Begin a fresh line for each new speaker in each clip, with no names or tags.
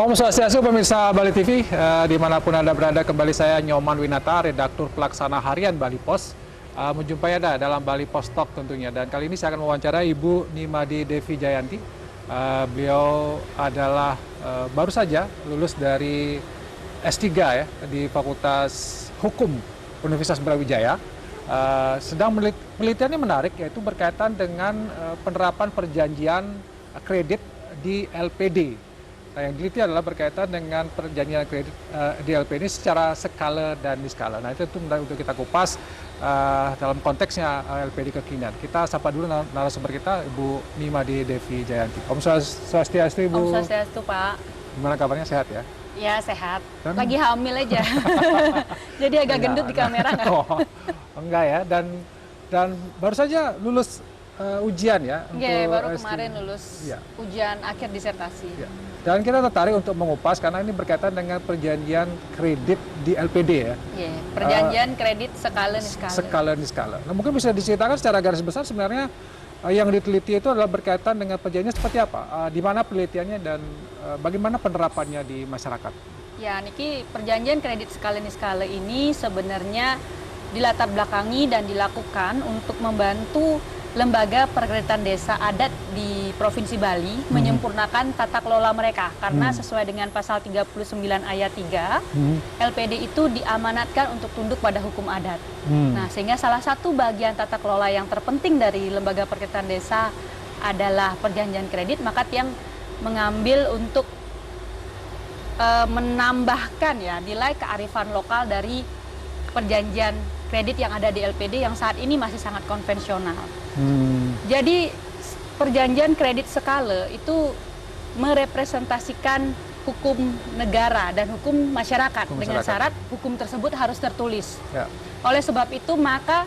Om Swastiastu pemirsa Bali TV, dimanapun Anda berada, kembali saya Nyoman Winata, redaktur pelaksana harian Bali Pos, menjumpai Anda dalam Bali Pos Talk tentunya. Dan kali ini saya akan mewawancarai Ibu Nimade Devi Jayanti. Beliau adalah baru saja lulus dari S3 ya, di Fakultas Hukum Universitas Brawijaya. Sedang penelitiannya menarik, yaitu berkaitan dengan penerapan perjanjian kredit di LPD. Nah, yang diteliti adalah berkaitan dengan perjanjian kredit di LPD secara skala dan niskala. Nah, itu menarik untuk kita kupas dalam konteksnya LPD kekinian. Kita sapa dulu narasumber kita, Ibu Nimade Devi Jayanti. Om Swastiastu, Ibu.
Om Swastiastu, Pak.
Gimana kabarnya, sehat ya?
Ya, sehat. Lagi hamil aja. Jadi agak gendut di kamera nggak?
Oh, enggak ya. Dan baru saja lulus ujian ya.
Iya, baru kemarin lulus ujian akhir disertasi.
Ya. Dan kita tertarik untuk mengupas karena ini berkaitan dengan perjanjian kredit di LPD ya.
Iya, perjanjian kredit skala niskala.
Skala niskala. Nah, mungkin bisa diceritakan secara garis besar sebenarnya yang diteliti itu adalah berkaitan dengan perjanjian seperti apa? Di mana penelitiannya dan bagaimana penerapannya di masyarakat?
Ya, Niki, perjanjian kredit skala niskala ini sebenarnya dilatar belakangi dan dilakukan untuk membantu lembaga perkreditan desa adat di Provinsi Bali menyempurnakan tata kelola mereka karena sesuai dengan pasal 39 ayat 3 LPD itu diamanatkan untuk tunduk pada hukum adat. Nah, sehingga salah satu bagian tata kelola yang terpenting dari lembaga perkreditan desa adalah perjanjian kredit, maka yang mengambil untuk menambahkan ya nilai kearifan lokal dari perjanjian kredit yang ada di LPD yang saat ini masih sangat konvensional. Jadi perjanjian kredit skala itu merepresentasikan hukum negara dan hukum masyarakat dengan syarat hukum tersebut harus tertulis. Ya. Oleh sebab itu maka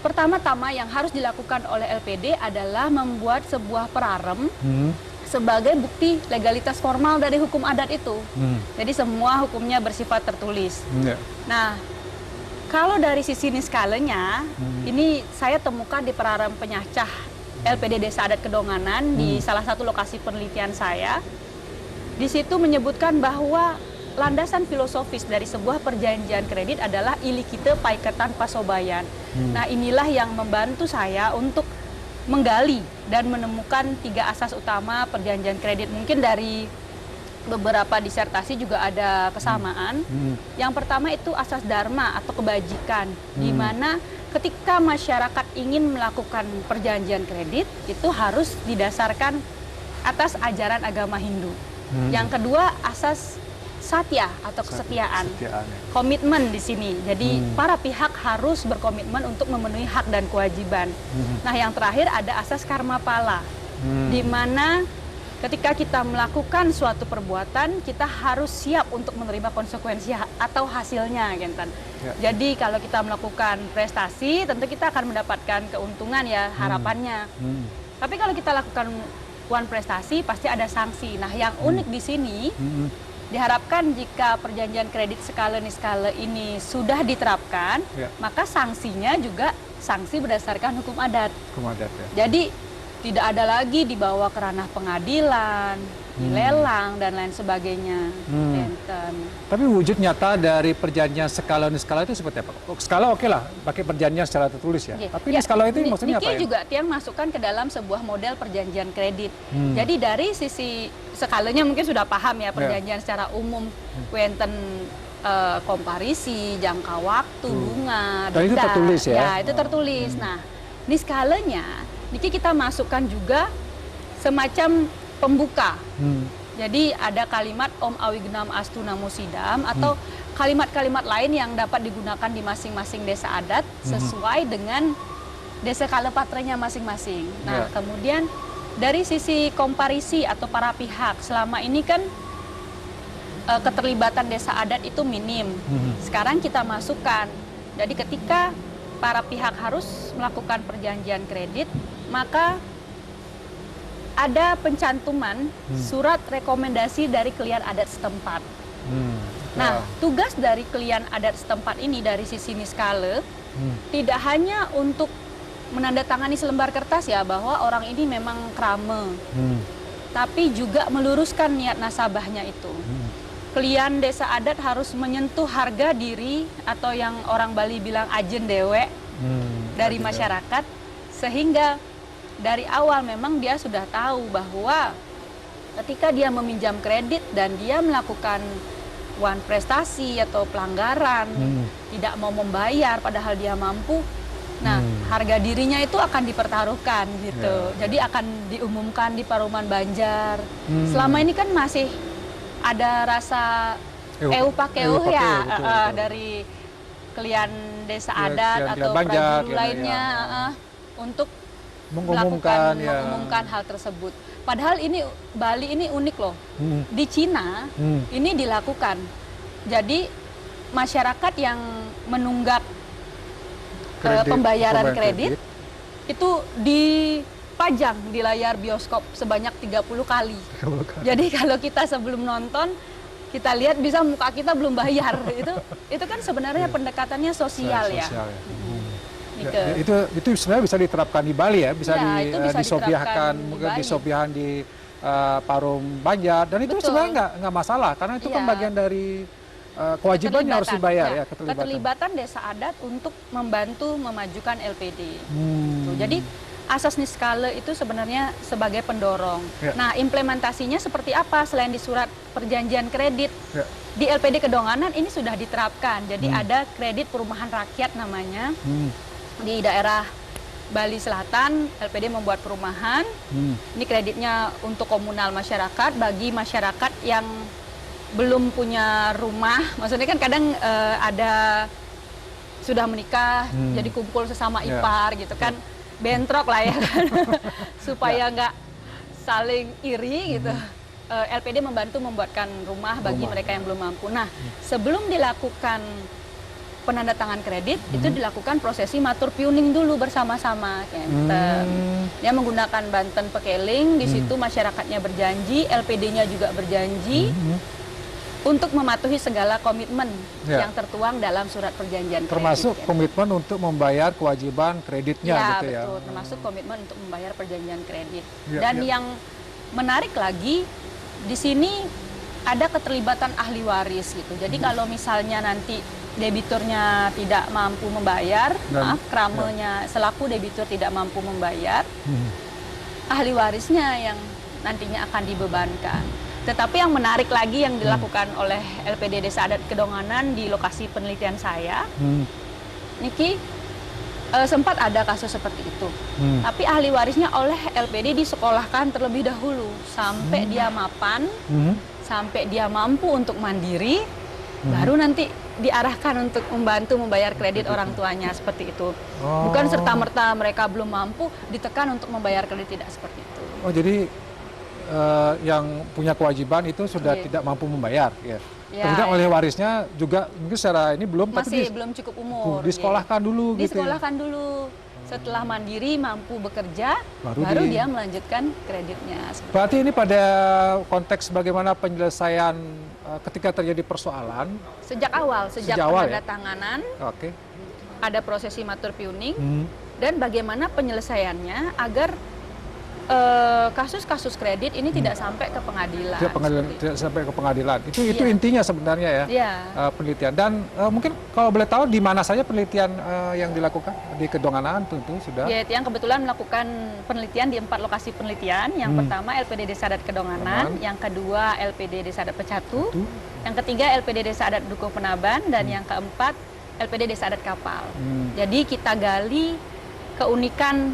pertama-tama yang harus dilakukan oleh LPD adalah membuat sebuah perarem sebagai bukti legalitas formal dari hukum adat itu. Jadi semua hukumnya bersifat tertulis. Nah, kalau dari sisi niskalanya, ini saya temukan di perarem penyacah LPD Desa Adat Kedonganan di salah satu lokasi penelitian saya. Di situ menyebutkan bahwa landasan filosofis dari sebuah perjanjian kredit adalah ilikite paiketan pasobayan. Nah, inilah yang membantu saya untuk menggali dan menemukan 3 asas utama perjanjian kredit. Mungkin dari beberapa disertasi juga ada kesamaan. Yang pertama itu asas dharma atau kebajikan, di mana ketika masyarakat ingin melakukan perjanjian kredit itu harus didasarkan atas ajaran agama Hindu. Yang kedua asas satya atau kesetiaan, komitmen di sini. Jadi para pihak harus berkomitmen untuk memenuhi hak dan kewajiban. Nah, yang terakhir ada asas karma pala, di mana ketika kita melakukan suatu perbuatan, kita harus siap untuk menerima konsekuensi atau hasilnya, Gentan. Ya. Jadi kalau kita melakukan prestasi, tentu kita akan mendapatkan keuntungan ya harapannya. Tapi kalau kita lakukan prestasi, pasti ada sanksi. Nah, yang unik di sini, diharapkan jika perjanjian kredit skala niskala ini sudah diterapkan, maka sanksinya juga sanksi berdasarkan hukum adat.
Hukum adat ya.
Jadi tidak ada lagi dibawa ke ranah pengadilan, dilelang dan lain sebagainya.
Tapi wujud nyata dari perjanjian skala niskala itu seperti apa? Skala oke lah, pakai perjanjian secara tertulis ya. Tapi niskala itu maksudnya apa ya?
Niki juga tiang masukkan ke dalam sebuah model perjanjian kredit. Jadi dari sisi skalanya mungkin sudah paham ya perjanjian secara umum, wenten komparisi, jangka waktu, bunga,
dan itu tertulis ya?
Ya, itu tertulis. Nah, niskalanya Niki kita masukkan juga semacam pembuka. Jadi ada kalimat Om Awignam Astu Namo Sidam atau kalimat-kalimat lain yang dapat digunakan di masing-masing desa adat sesuai dengan desa kalepatranya masing-masing. Nah, kemudian dari sisi komparisi atau para pihak, selama ini kan keterlibatan desa adat itu minim. Sekarang kita masukkan. Jadi ketika para pihak harus melakukan perjanjian kredit, maka ada pencantuman surat rekomendasi dari klien adat setempat. Nah, tugas dari klien adat setempat ini dari sisi niskala tidak hanya untuk menandatangani selembar kertas ya bahwa orang ini memang krame, tapi juga meluruskan niat nasabahnya itu. Klien desa adat harus menyentuh harga diri atau yang orang Bali bilang ajen dewe dari masyarakat, sehingga dari awal memang dia sudah tahu bahwa ketika dia meminjam kredit dan dia melakukan wan prestasi atau pelanggaran, tidak mau membayar padahal dia mampu, nah harga dirinya itu akan dipertaruhkan gitu. Jadi akan diumumkan di Paruman Banjar. Selama ini kan masih ada rasa eupakeuh ya, betul. Dari klien desa adat atau prajurul lainnya untuk mengumumkan hal tersebut. Padahal ini Bali ini unik loh. Di Cina ini dilakukan. Jadi masyarakat yang menunggak pembayaran kredit itu dipajang di layar bioskop sebanyak 30 kali. Jadi kalau kita sebelum nonton kita lihat bisa muka kita belum bayar. Itu kan sebenarnya pendekatannya sosial ya.
Itu sebenarnya bisa diterapkan di Bali ya, bisa disobiahkan, mungkin disobiahan di Parum Banjar, dan itu sebenarnya nggak masalah karena itu kan bagian dari kewajibannya harus dibayar ya, keterlibatan
desa adat untuk membantu memajukan LPD. Jadi asas niskala itu sebenarnya sebagai pendorong. Nah, implementasinya seperti apa selain di surat perjanjian kredit? Di LPD Kedonganan ini sudah diterapkan. Jadi ada kredit perumahan rakyat namanya. Di daerah Bali Selatan, LPD membuat perumahan. Ini kreditnya untuk komunal masyarakat, bagi masyarakat yang belum punya rumah. Maksudnya kan kadang ada sudah menikah, jadi kumpul sesama ipar gitu kan, bentrok lah ya kan, supaya nggak saling iri gitu. LPD membantu membuatkan rumah bagi mereka yang belum mampu. Nah, sebelum dilakukan penandatangan kredit, itu dilakukan prosesi matur piuning dulu bersama-sama. Dia menggunakan Banten Pekeling, di situ masyarakatnya berjanji, LPD-nya juga berjanji untuk mematuhi segala komitmen yang tertuang dalam surat perjanjian kredit.
Termasuk komitmen untuk membayar kewajiban kreditnya gitu ya.
Betul, termasuk komitmen untuk membayar perjanjian kredit. Dan yang menarik lagi, di sini ada keterlibatan ahli waris gitu. Jadi kalau misalnya nanti debiturnya tidak mampu membayar, kramenya selaku debitur tidak mampu membayar, ahli warisnya yang nantinya akan dibebankan. Tetapi yang menarik lagi yang dilakukan oleh LPD Desa Adat Kedonganan di lokasi penelitian saya, Niki, sempat ada kasus seperti itu. Tapi ahli warisnya oleh LPD disekolahkan terlebih dahulu sampai dia mapan, sampai dia mampu untuk mandiri, baru nanti diarahkan untuk membantu membayar kredit orang tuanya, seperti itu. Bukan serta-merta mereka belum mampu ditekan untuk membayar kredit, tidak seperti itu.
Oh, jadi yang punya kewajiban itu sudah tidak mampu membayar ya. Kemudian oleh warisnya juga mungkin secara ini belum,
masih belum cukup umur.
Disekolahkan dulu gitu.
Disekolahkan dulu. Setelah mandiri mampu bekerja, baru dia melanjutkan kreditnya.
Berarti ini pada konteks bagaimana penyelesaian ketika terjadi persoalan sejak
awal penandatanganan, ada prosesi matur piuning, dan bagaimana penyelesaiannya agar kasus-kasus kredit ini tidak sampai ke pengadilan.
Tidak sampai ke pengadilan. Itu intinya sebenarnya ya, penelitian. Dan mungkin kalau boleh tahu di mana saja penelitian yang dilakukan? Di Kedonganan tentu sudah.
Ya, yang kebetulan melakukan penelitian di 4 lokasi penelitian. Yang pertama LPD Desa Adat Kedonganan, yang kedua LPD Desa Adat Pecatu, yang ketiga LPD Desa Adat Dukuh Penaban, dan yang keempat LPD Desa Adat Kapal. Jadi kita gali keunikan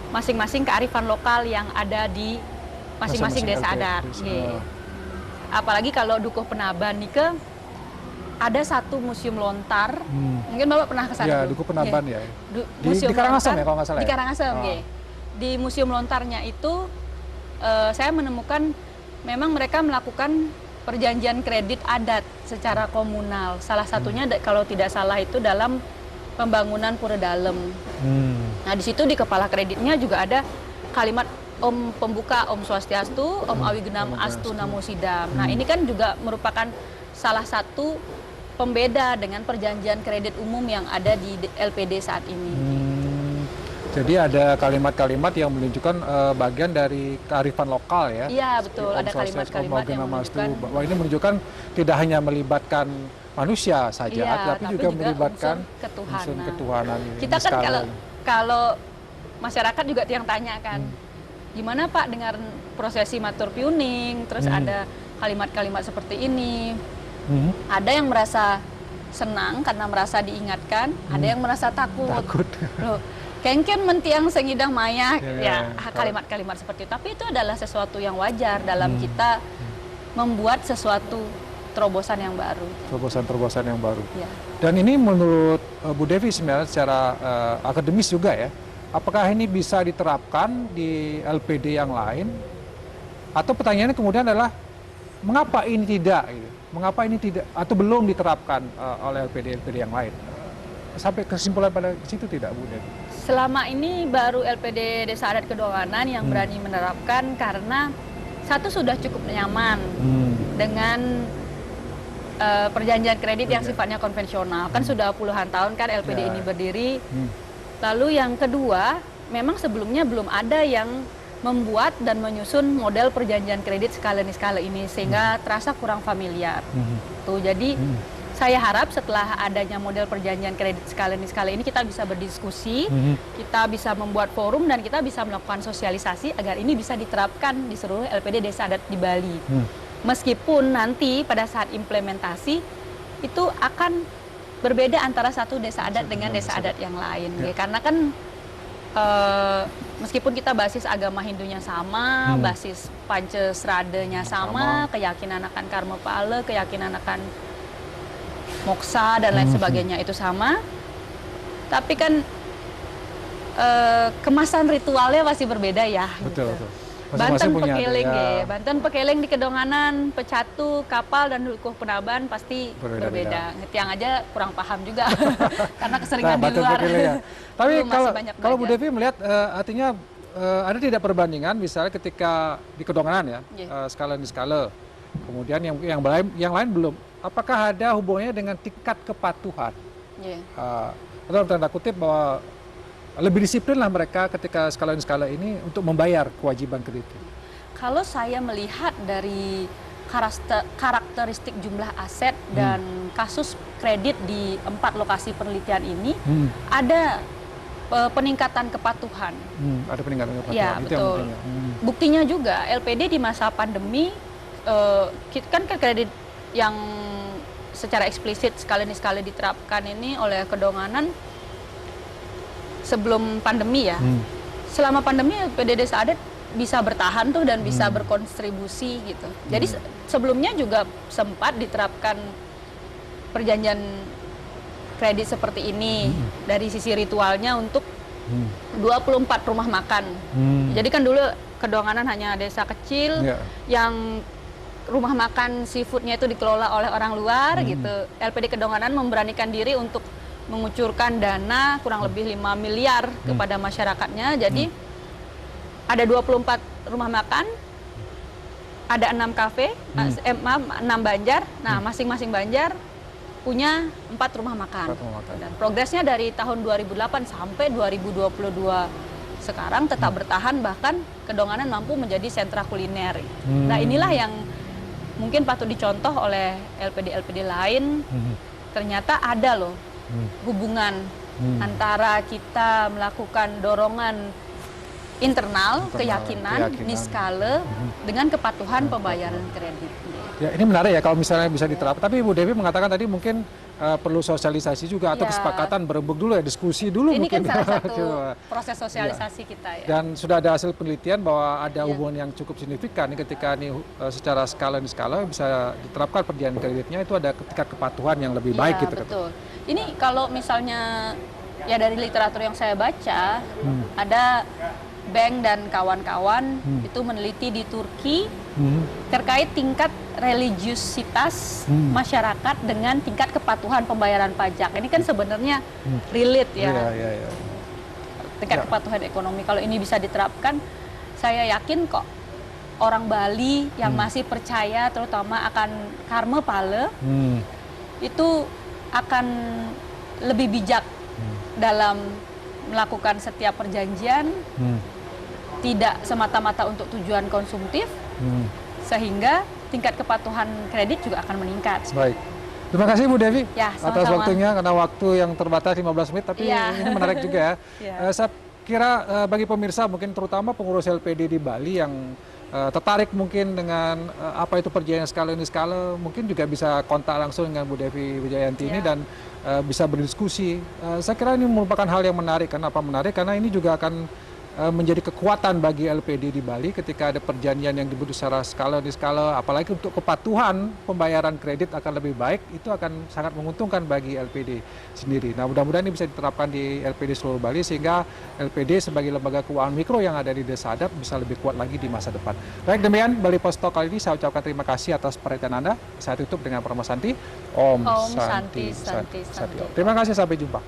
masing-masing kearifan lokal yang ada di masing-masing desa adat. Apalagi kalau Dukuh Penaban nih ada satu museum lontar. Mungkin Bapak pernah ke sana?
Ya, Dukuh Penaban ya.
Di
Karangasem ya kalau nggak salah.
Di Karangasem, Di museum lontarnya itu saya menemukan memang mereka melakukan perjanjian kredit adat secara komunal. Salah satunya kalau tidak salah itu dalam pembangunan Pura Dalem. Nah, di situ di kepala kreditnya juga ada kalimat Om Pembuka, Om Swastiastu, Om Awigenam Astu Namo Sidam. Nah, ini kan juga merupakan salah satu pembeda dengan perjanjian kredit umum yang ada di LPD saat ini.
Jadi ada kalimat-kalimat yang menunjukkan bagian dari kearifan lokal ya.
Iya betul, ada kalimat-kalimat yang menunjukkan
bahwa ini menunjukkan tidak hanya melibatkan manusia saja,
iya,
tapi juga melibatkan
unsur
ketuhanan.
Kita kan kalau masyarakat juga yang tanya kan, gimana Pak dengan prosesi matur piuning, terus ada kalimat-kalimat seperti ini. Ada yang merasa senang karena merasa diingatkan, ada yang merasa takut. Loh, kengken mentiang sengidang maya, ya kalimat-kalimat seperti itu. Tapi itu adalah sesuatu yang wajar dalam kita membuat sesuatu terobosan yang baru.
Terobosan yang baru.
Ya.
Dan ini menurut Bu Devi sebenarnya secara akademis juga ya, apakah ini bisa diterapkan di LPD yang lain? Atau pertanyaannya kemudian adalah, mengapa ini tidak? Gitu? Mengapa ini tidak atau belum diterapkan oleh LPD yang lain? Sampai kesimpulan pada situ tidak, Bu Devi?
Selama ini baru LPD Desa Adat Kedonganan yang berani menerapkan karena satu sudah cukup nyaman dengan perjanjian kredit yang sifatnya konvensional. Kan sudah puluhan tahun kan LPD ini berdiri. Lalu yang kedua, memang sebelumnya belum ada yang membuat dan menyusun model perjanjian kredit skala niskala ini sehingga terasa kurang familiar. Tuh, jadi saya harap setelah adanya model perjanjian kredit skala niskala ini kita bisa berdiskusi, kita bisa membuat forum dan kita bisa melakukan sosialisasi agar ini bisa diterapkan di seluruh LPD Desa Adat di Bali. Meskipun nanti pada saat implementasi itu akan berbeda antara satu desa adat dengan desa adat yang lain, ya. Karena kan meskipun kita basis agama Hindunya sama, basis Pancesradanya sama, keyakinan akan karma pala, keyakinan akan moksa dan lain sebagainya itu sama, tapi kan kemasan ritualnya masih berbeda ya.
Betul,
gitu.
betul.
Banten pekeling ya. Banten pekeling di Kedonganan, Pecatu, Kapal dan Dukuh Penaban pasti berbeda. Yang aja kurang paham juga karena keseringan di luar.
Ya. Tapi kalau Bu
belajar.
Devi melihat artinya ada tidak perbandingan misalnya ketika di Kedonganan ya, skala niskala. Kemudian yang lain belum. Apakah ada hubungannya dengan tingkat kepatuhan? Atau tanda kutip bahwa lebih disiplin lah mereka ketika skala ini untuk membayar kewajiban kredit.
Kalau saya melihat dari karakteristik jumlah aset dan kasus kredit di 4 lokasi penelitian ini, ada peningkatan kepatuhan.
Ada peningkatan kepatuhan.
Ya,
itu
betul.
yang pentingnya.
Buktinya juga LPD di masa pandemi, kan kredit yang secara eksplisit skala diterapkan ini oleh Kedonganan sebelum pandemi ya. Selama pandemi LPD Desa Adat bisa bertahan tuh dan bisa berkontribusi gitu. Jadi sebelumnya juga sempat diterapkan perjanjian kredit seperti ini dari sisi ritualnya untuk 24 rumah makan. Jadi kan dulu Kedonganan hanya desa kecil yang rumah makan seafoodnya itu dikelola oleh orang luar gitu. LPD Kedonganan memberanikan diri untuk mengucurkan dana kurang lebih 5 miliar kepada masyarakatnya. Jadi ada 24 rumah makan, ada 6 kafe, 6 banjar. Nah, masing-masing banjar punya 4 rumah makan. Dan progresnya dari tahun 2008 sampai 2022 sekarang tetap bertahan, bahkan Kedonganan mampu menjadi sentra kuliner. Nah, inilah yang mungkin patut dicontoh oleh LPD-LPD lain. Ternyata ada loh hubungan antara kita melakukan dorongan internal keyakinan niskala dengan kepatuhan pembayaran kredit.
Ya, ini menarik ya kalau misalnya bisa diterapkan. Tapi Bu Devi mengatakan tadi mungkin perlu sosialisasi juga atau kesepakatan berembuk dulu ya, diskusi dulu
ini
mungkin.
Ini kan salah satu proses sosialisasi kita ya.
Dan sudah ada hasil penelitian bahwa ada hubungan yang cukup signifikan ketika ini secara skala bisa diterapkan perjanjian kreditnya, itu ada tingkat kepatuhan yang lebih baik gitu.
Betul. Ini kalau misalnya ya dari literatur yang saya baca, ada Bank dan kawan-kawan itu meneliti di Turki terkait tingkat religiusitas masyarakat dengan tingkat kepatuhan pembayaran pajak. Ini kan sebenarnya relate ya. Tingkat kepatuhan ekonomi. Kalau ini bisa diterapkan, saya yakin kok orang Bali yang masih percaya terutama akan karma pala itu akan lebih bijak dalam melakukan setiap perjanjian tidak semata-mata untuk tujuan konsumtif, sehingga tingkat kepatuhan kredit juga akan meningkat.
Baik. Terima kasih Bu Devi
Ya,
atas
sama-sama.
waktunya, karena waktu yang terbatas 15 menit, tapi
Ya.
ini menarik juga ya.
Ya.
Saya kira bagi pemirsa, mungkin terutama pengurus LPD di Bali yang tertarik mungkin dengan apa itu perjanjian skala ini skala, mungkin juga bisa kontak langsung dengan Bu Devi Wijayanti ini dan bisa berdiskusi. Saya kira ini merupakan hal yang menarik. Kenapa menarik? Karena ini juga akan menjadi kekuatan bagi LPD di Bali ketika ada perjanjian yang dibuat secara skala di skala, apalagi untuk kepatuhan pembayaran kredit akan lebih baik, itu akan sangat menguntungkan bagi LPD sendiri. Nah, mudah-mudahan ini bisa diterapkan di LPD seluruh Bali, sehingga LPD sebagai lembaga keuangan mikro yang ada di Desa Adat bisa lebih kuat lagi di masa depan. Baik, demikian Bali Post Talk kali ini. Saya ucapkan terima kasih atas perhatian Anda. Saya tutup dengan Promo Santi. Om
Santi.
Terima kasih, sampai jumpa.